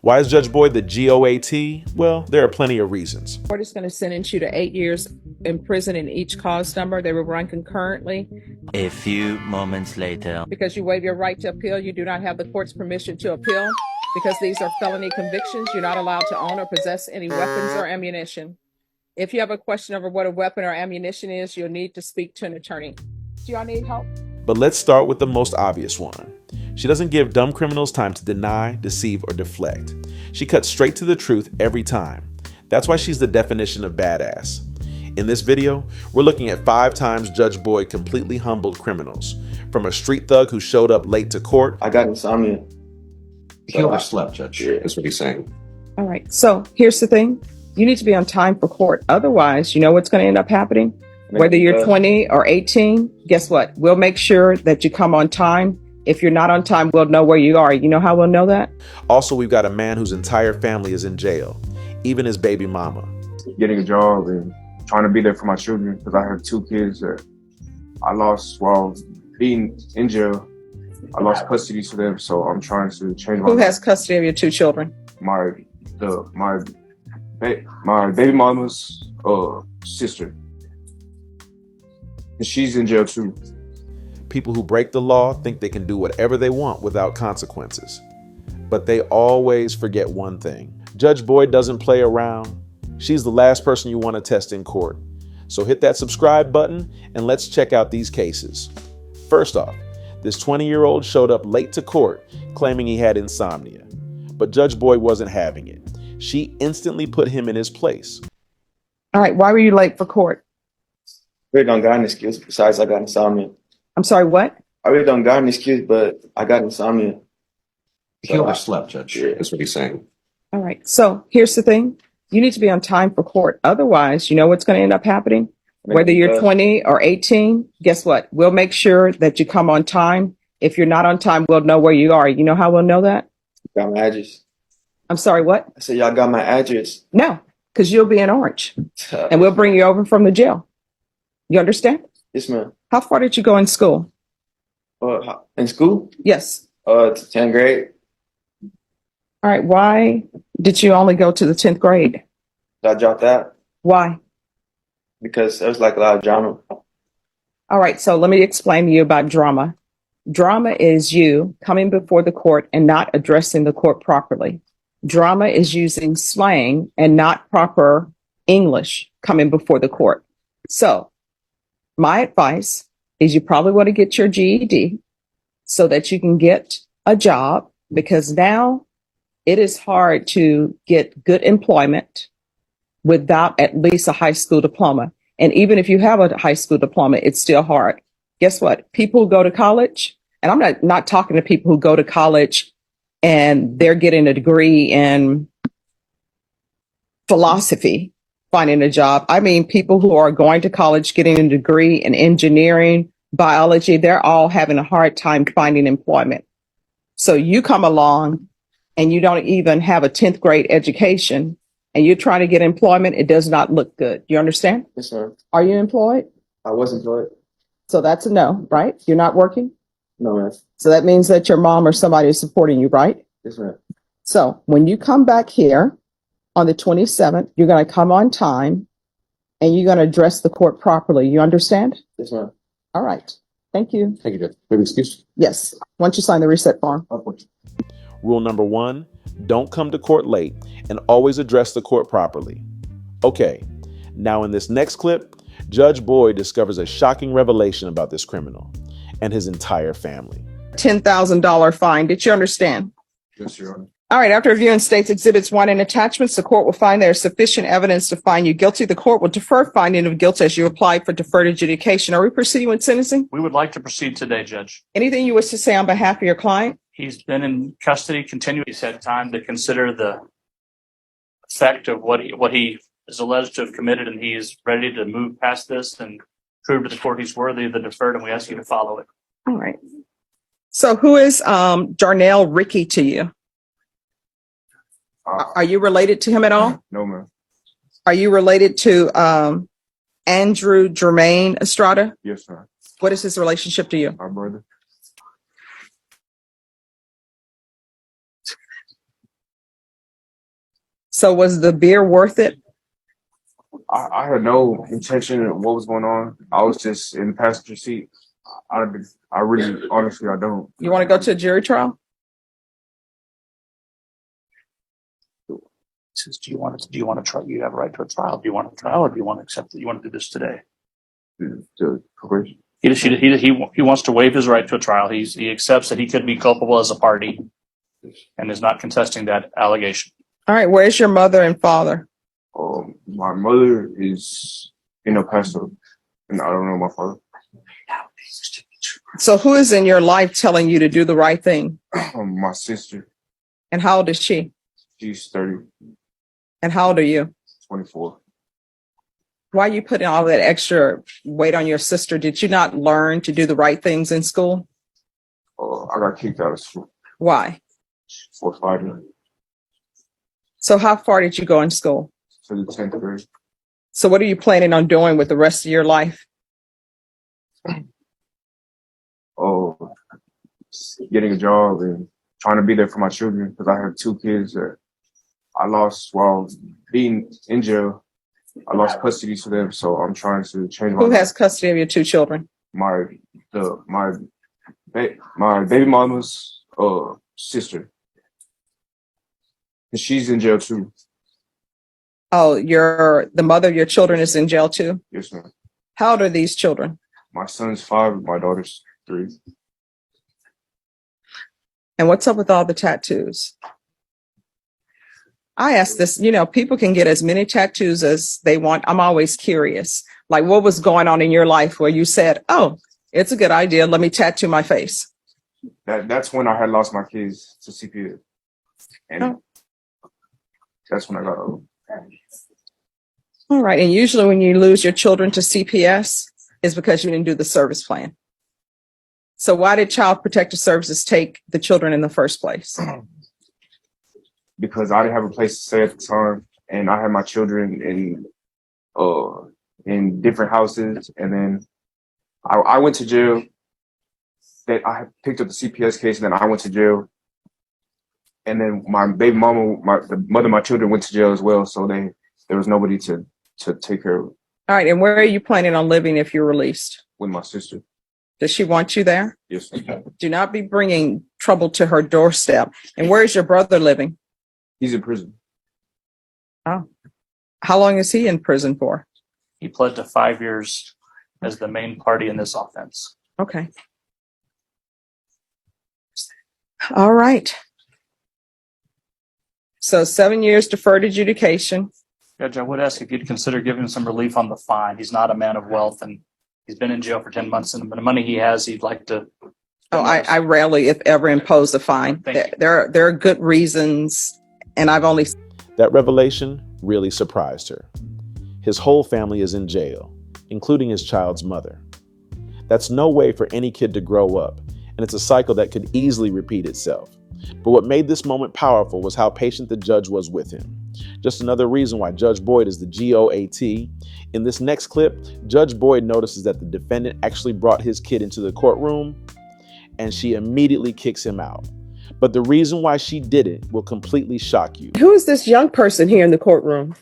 Why is Judge Boyd the G.O.A.T? Well, there are plenty of reasons. Court is going to sentence you to 8 years in prison in each cause number. They will run concurrently. A few moments later. Because you waive your right to appeal, you do not have the court's permission to appeal. Because these are felony convictions, you're not allowed to own or possess any weapons or ammunition. If you have a question over what a weapon or ammunition is, you'll need to speak to an attorney. Do y'all need help? But let's start with the most obvious one. She doesn't give dumb criminals time to deny, deceive, or deflect. She cuts straight to the truth every time. That's why she's the definition of badass. In this video, we're looking at 5 times Judge Boyd completely humbled criminals. From a street thug who showed up late to court. I got insomnia. He overslept, Judge. That's what he's saying. All right. So here's the thing. You need to be on time for court. Otherwise, you know what's going to end up happening? Whether you're 20 or 18, guess what? We'll make sure that you come on time. If you're not on time, we'll know where you are. You know how we'll know that? Also, we've got a man whose entire family is in jail, even his baby mama. Getting a job and trying to be there for my children because I have 2 kids that I lost while being in jail. I lost custody to them, so I'm trying to change my life. Who has custody of your 2 children? My baby mama's sister. And she's in jail too. People who break the law think they can do whatever they want without consequences. But they always forget one thing. Judge Boyd doesn't play around. She's the last person you want to test in court. So hit that subscribe button and let's check out these cases. First off, this 20-year-old showed up late to court claiming he had insomnia. But Judge Boyd wasn't having it. She instantly put him in his place. All right. Why were you late for court? I really don't got any excuse besides I got insomnia. I'm sorry, what? I really don't got any excuse, but I got insomnia. He overslept, Judge. That's what he's saying. All right. So here's the thing. You need to be on time for court. Otherwise, you know what's going to end up happening? Whether you're 20 or 18, guess what? We'll make sure that you come on time. If you're not on time, we'll know where you are. You know how we'll know that? Got my address. I'm sorry, what? I said, y'all got my address. No, because you'll be in Orange and we'll bring you over from the jail. You understand? Yes, ma'am. How far did you go in school? In school? Yes. To 10th grade. All right. Why did you only go to the 10th grade? I dropped out Why? because there was like a lot of drama. All right. So let me explain to you about drama. Drama is you coming before the court and not addressing the court properly. Drama is using slang and not proper English coming before the court. So my advice is you probably want to get your GED so that you can get a job, because now it is hard to get good employment without at least a high school diploma. And even if you have a high school diploma, it's still hard. Guess what? People who go to college, and I'm not talking to people who go to college and they're getting a degree in philosophy, finding a job. I mean, people who are going to college, getting a degree in engineering, biology, they're all having a hard time finding employment. So you come along and you don't even have a 10th grade education and you're trying to get employment. It does not look good. You understand? Yes, ma'am. Are you employed? I was employed. So that's a no, right? You're not working? No, ma'am. So that means that your mom or somebody is supporting you, right? Yes, ma'am. So when you come back here on the 27th, you're going to come on time and you're going to address the court properly. You understand? Yes, ma'am. All right. Thank you. Thank you, Judge. Maybe excuse? Yes. Once you sign the reset form. Rule number 1, don't come to court late and always address the court properly. Okay, now in this next clip, Judge Boyd discovers a shocking revelation about this criminal and his entire family. $10,000 fine. Did you understand? Yes, Your Honor. All right. After reviewing State's Exhibits 1 and attachments, the court will find there is sufficient evidence to find you guilty. The court will defer finding of guilt as you apply for deferred adjudication. Are we proceeding with sentencing? We would like to proceed today, Judge. Anything you wish to say on behalf of your client? He's been in custody continually. He's had time to consider the effect of what he is alleged to have committed, and he is ready to move past this and prove to the court he's worthy of the deferred, and we ask you to follow it. All right. So who is Darnell Ricky to you? Are you related to him at all? No, ma'am. Are you related to Andrew Jermaine Estrada? Yes, ma'am. What is his relationship to you? My brother. So was the beer worth it? I had no intention of what was going on. I was just in the passenger seat. I really, honestly, I don't. You want to go to a jury trial? Says, do you want to try? You have a right to a trial. Do you want a trial, or do you want to accept that you want to do this today? The progression. He wants to waive his right to a trial. He accepts that he could be culpable as a party, and is not contesting that allegation. All right. Where's your mother and father? My mother is in El Paso, and I don't know my father. So who is in your life telling you to do the right thing? My sister. And how old is she? She's 30. And how old are you? 24. Why are you putting all that extra weight on your sister? Did you not learn to do the right things in school? I got kicked out of school Why? for fighting. So how far did you go in school? To the 10th grade. So what are you planning on doing with the rest of your life? Getting a job and trying to be there for my children, because I have 2 kids that I lost while being in jail. I lost custody to them, so I'm trying to change my Who has custody of your 2 children? my baby mama's sister. And she's in jail too. Oh, the mother of your children is in jail too? Yes, ma'am. How old are these children? My son's 5, my daughter's 3. And what's up with all the tattoos? I ask this, people can get as many tattoos as they want. I'm always curious. Like, what was going on in your life where you said, oh, it's a good idea. Let me tattoo my face. That's when I had lost my kids to CPS. And that's when I got old. All right. And usually when you lose your children to CPS, it's because you didn't do the service plan. So why did Child Protective Services take the children in the first place? Because I didn't have a place to stay at the time, and I had my children in different houses, and then I went to jail. That I picked up the CPS case, and then I went to jail, and then my baby mama, the mother of my children, went to jail as well. So there was nobody to take care of. All right, and where are you planning on living if you're released? With my sister. Does she want you there? Yes. Do not be bringing trouble to her doorstep. And where is your brother living? He's in prison. Oh, how long is he in prison for? He pled to 5 years as the main party in this offense. Okay. All right. So 7 years deferred adjudication. Judge, I would ask if you'd consider giving him some relief on the fine. He's not a man of wealth, and he's been in jail for 10 months, and the money he has, he'd like to. Oh, I rarely, if ever, impose a fine. There are good reasons, and I've only. That revelation really surprised her. His whole family is in jail, including his child's mother. That's no way for any kid to grow up, and it's a cycle that could easily repeat itself. But what made this moment powerful was how patient the judge was with him. Just another reason why Judge Boyd is the G.O.A.T. In this next clip, Judge Boyd notices that the defendant actually brought his kid into the courtroom, and she immediately kicks him out. But the reason why she did it will completely shock you. Who is this young person here in the courtroom?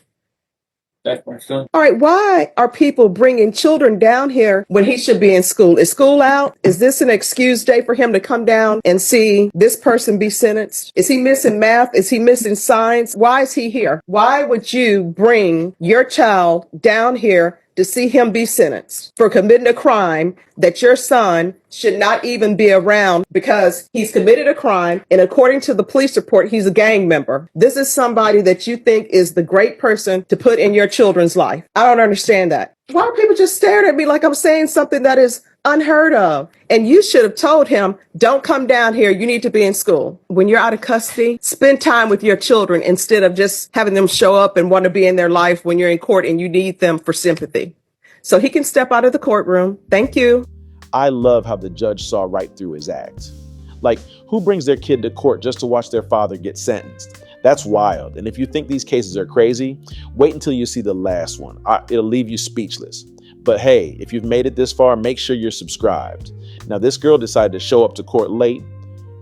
That's my son. All right, why are people bringing children down here when he should be in school? Is school out? Is this an excuse day for him to come down and see this person be sentenced? Is he missing math? Is he missing science? Why is he here? Why would you bring your child down here to see him be sentenced for committing a crime that your son should not even be around because he's committed a crime, and according to the police report, he's a gang member? This is somebody that you think is the great person to put in your children's life. I don't understand that. Why are people just staring at me like I'm saying something that is unheard of? And you should have told him, don't come down here. You need to be in school. When you're out of custody, spend time with your children instead of just having them show up and want to be in their life when you're in court and you need them for sympathy. So he can step out of the courtroom. Thank you. I love how the judge saw right through his act. Like, who brings their kid to court just to watch their father get sentenced? That's wild. And if you think these cases are crazy, wait until you see the last one. It'll leave you speechless. But hey, if you've made it this far, make sure you're subscribed. Now, this girl decided to show up to court late.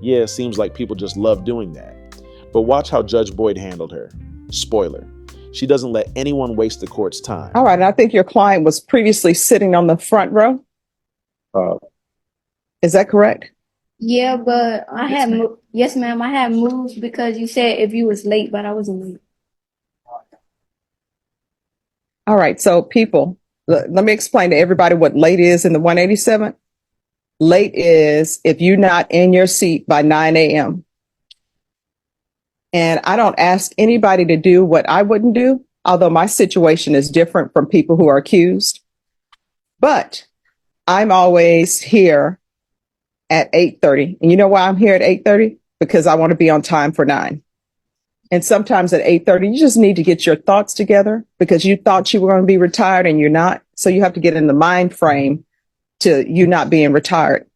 Yeah, it seems like people just love doing that. But watch how Judge Boyd handled her. Spoiler, she doesn't let anyone waste the court's time. All right. And I think your client was previously sitting on the front row. Is that correct? Yeah, but I had yes, ma'am. I had moved because you said if you was late, but I wasn't late. All right. So people, let me explain to everybody what late is in the 187. Late is if you're not in your seat by 9 a.m. And I don't ask anybody to do what I wouldn't do, although my situation is different from people who are accused. But I'm always here at 8:30. And you know why I'm here at 8:30? Because I want to be on time for 9. And sometimes at 8:30, you just need to get your thoughts together because you thought you were going to be retired and you're not. So you have to get in the mind frame to you not being retired.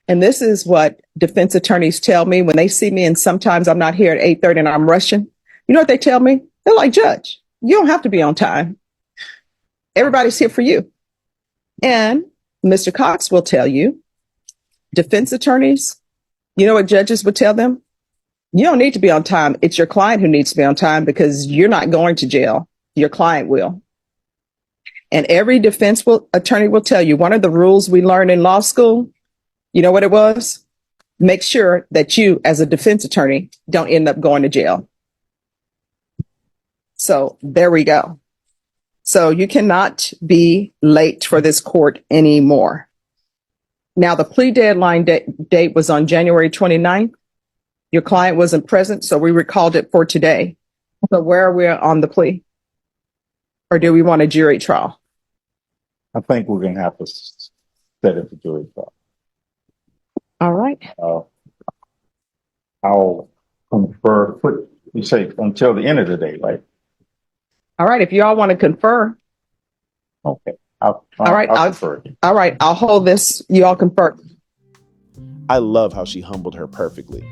And this is what defense attorneys tell me when they see me. And sometimes I'm not here at 8:30 and I'm rushing. You know what they tell me? They're like, Judge, you don't have to be on time. Everybody's here for you. And Mr. Cox will tell you, defense attorneys, you know what judges would tell them? You don't need to be on time. It's your client who needs to be on time because you're not going to jail. Your client will. And every defense attorney will tell you one of the rules we learned in law school, you know what it was? Make sure that you, as a defense attorney, don't end up going to jail. So there we go. So you cannot be late for this court anymore. Now, the plea deadline date was on January 29th. Your client wasn't present, so we recalled it for today. So where are we on the plea? Or do we want a jury trial? I think we're going to have to set it for jury trial. All right. I'll confer, you say until the end of the day, right? All right. If you all want to confer. Okay. All right. I'll confer. All right. I'll hold this. You all confer. I love how she humbled her perfectly.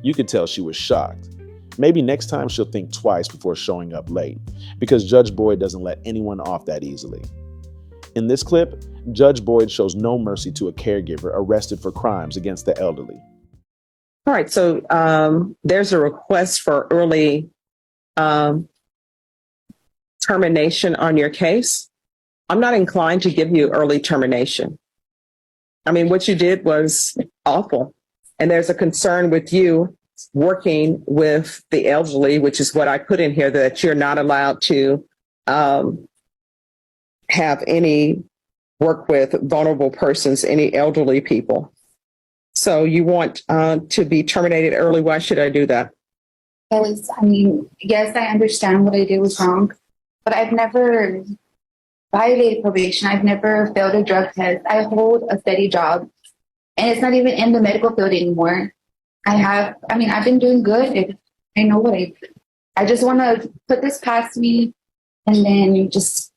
You could tell she was shocked. Maybe next time she'll think twice before showing up late, because Judge Boyd doesn't let anyone off that easily. In this clip, Judge Boyd shows no mercy to a caregiver arrested for crimes against the elderly. All right. So there's a request for early termination on your case. I'm not inclined to give you early termination. I mean, what you did was awful. And there's a concern with you working with the elderly, which is what I put in here, that you're not allowed to have any work with vulnerable persons, any elderly people. So you want to be terminated early. Why should I do that? Because, I mean, yes, I understand what I did was wrong, but I've never violated probation. I've never failed a drug test. I hold a steady job, and it's not even in the medical field anymore. I've been doing good. I know what I just want to put this past me and then just,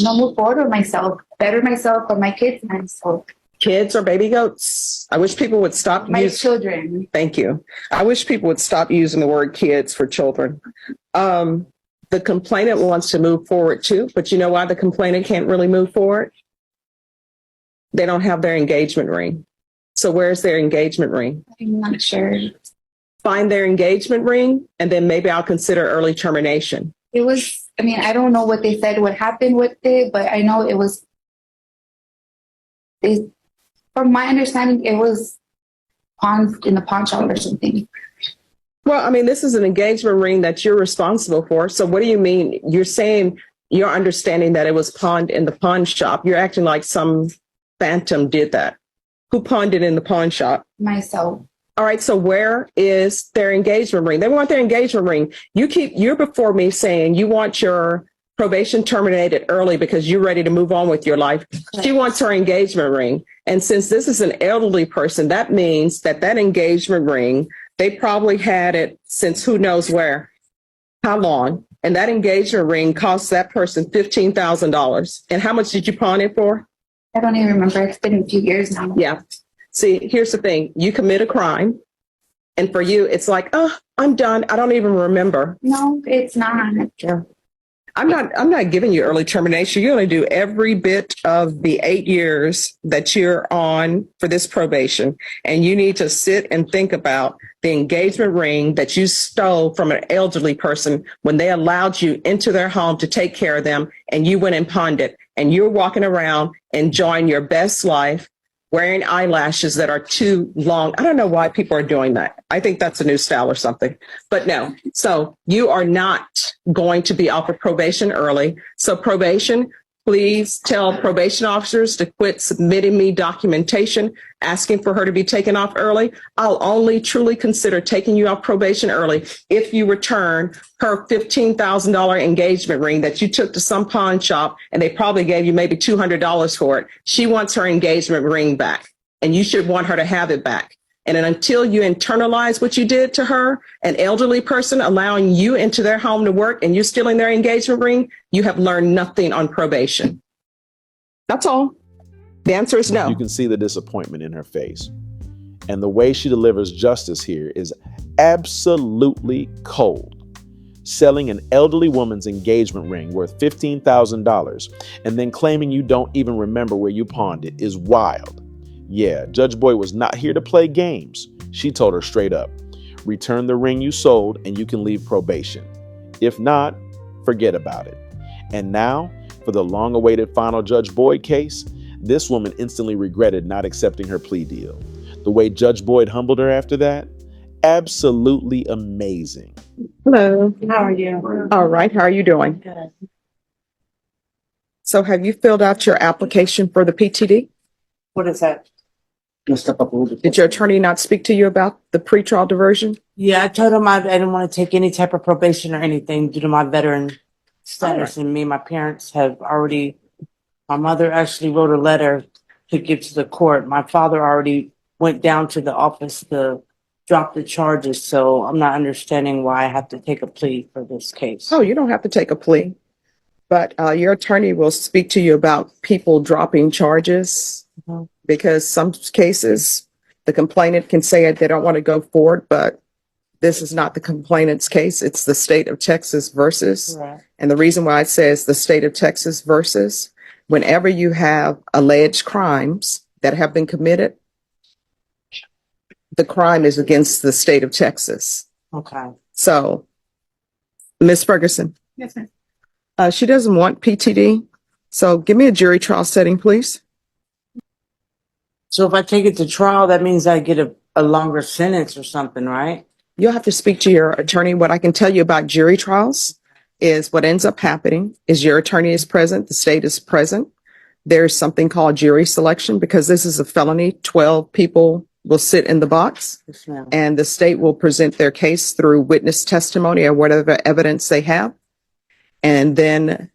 move forward with myself, better myself for my kids and myself. Kids or baby goats? I wish people would stop My children. Thank you. I wish people would stop using the word kids for children. The complainant wants to move forward too, but you know why the complainant can't really move forward? They don't have their engagement ring. So where's their engagement ring? I'm not sure. Find their engagement ring, and then maybe I'll consider early termination. It was, I don't know what they said, what happened with it, but I know it was, from my understanding, it was in the pawn shop or something. Well, this is an engagement ring that you're responsible for. So what do you mean? You're saying you're understanding that it was pawned in the pawn shop. You're acting like some phantom did that. Who pawned it in the pawn shop? Myself. All right. So where is their engagement ring? They want their engagement ring. You're before me saying you want your probation terminated early because you're ready to move on with your life. Correct. She wants her engagement ring. And since this is an elderly person, that means that engagement ring, they probably had it since who knows where, how long. And that engagement ring cost that person $15,000. And how much did you pawn it for? I don't even remember. It's been a few years now. Yeah. See, here's the thing. You commit a crime. And for you, it's like, oh, I'm done. I don't even remember. No, it's not. Yeah. I'm not giving you early termination. You're going to do every bit of the 8 years that you're on for this probation. And you need to sit and think about the engagement ring that you stole from an elderly person when they allowed you into their home to take care of them and you went and pawned it. And you're walking around enjoying your best life, wearing eyelashes that are too long. I don't know why people are doing that. I think that's a new style or something, but no. So you are not going to be offered probation early. So probation, please tell probation officers to quit submitting me documentation asking for her to be taken off early. I'll only truly consider taking you off probation early if you return her $15,000 engagement ring that you took to some pawn shop and they probably gave you maybe $200 for it. She wants her engagement ring back and you should want her to have it back. And then until you internalize what you did to her, an elderly person allowing you into their home to work and you're stealing their engagement ring, you have learned nothing on probation. That's all. The answer is no. You can see the disappointment in her face. And the way she delivers justice here is absolutely cold. Selling an elderly woman's engagement ring worth $15,000 and then claiming you don't even remember where you pawned it is wild. Yeah, Judge Boyd was not here to play games. She told her straight up, return the ring you sold and you can leave probation. If not, forget about it. And now, for the long-awaited final Judge Boyd case, this woman instantly regretted not accepting her plea deal. The way Judge Boyd humbled her after that, absolutely amazing. Hello. How are you? All right. How are you doing? Good. So have you filled out your application for the PTD? What is that? Did your attorney not speak to you about the pretrial diversion? Yeah, I told him I didn't want to take any type of probation or anything due to my veteran status. And me and my parents have already, my mother actually wrote a letter to give to the court. My father already went down to the office to drop the charges. So I'm not understanding why I have to take a plea for this case. Oh, you don't have to take a plea, but your attorney will speak to you about people dropping charges. Because some cases, the complainant can say they don't want to go forward, but this is not the complainant's case. It's the state of Texas versus. Right. And the reason why it says the state of Texas versus, whenever you have alleged crimes that have been committed, the crime is against the state of Texas. Okay. So, Ms. Ferguson. Yes, ma'am. She doesn't want PTD. So give me a jury trial setting, please. So if I take it to trial, that means I get a longer sentence or something, right? You'll have to speak to your attorney. What I can tell you about jury trials is what ends up happening is your attorney is present, the state is present. There's something called jury selection because this is a felony. 12 people will sit in the box Yes, ma'am. and the state will present their case through witness testimony or whatever evidence they have. And then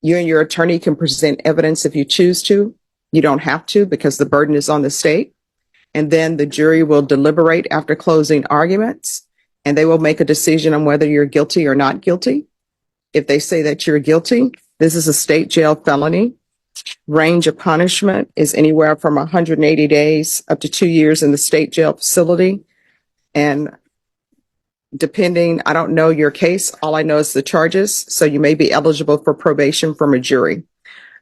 you and your attorney can present evidence if you choose to. You don't have to because the burden is on the state. And then the jury will deliberate after closing arguments and they will make a decision on whether you're guilty or not guilty. If they say that you're guilty, this is a state jail felony. Range of punishment is anywhere from 180 days up to 2 years in the state jail facility. And depending, I don't know your case. All I know is the charges. So you may be eligible for probation from a jury.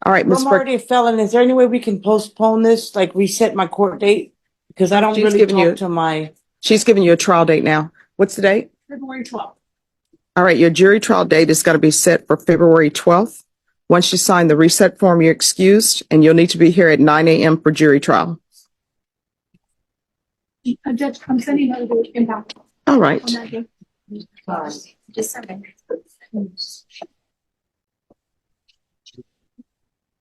All right, Ms. I'm already a felon. Is there any way we can postpone this, like reset my court date? Because I don't She's really giving talk you- to my... She's giving you a trial date now. What's the date? February 12th. All right, your jury trial date is going to be set for February 12th. Once you sign the reset form, you're excused, and you'll need to be here at 9 a.m. for jury trial. Judge, I'm sending her the impact. All right. Just a minute.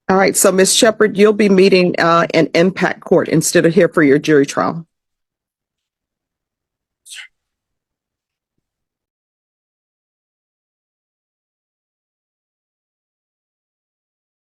All right, so Ms. Shepard, you'll be meeting in impact court instead of here for your jury trial.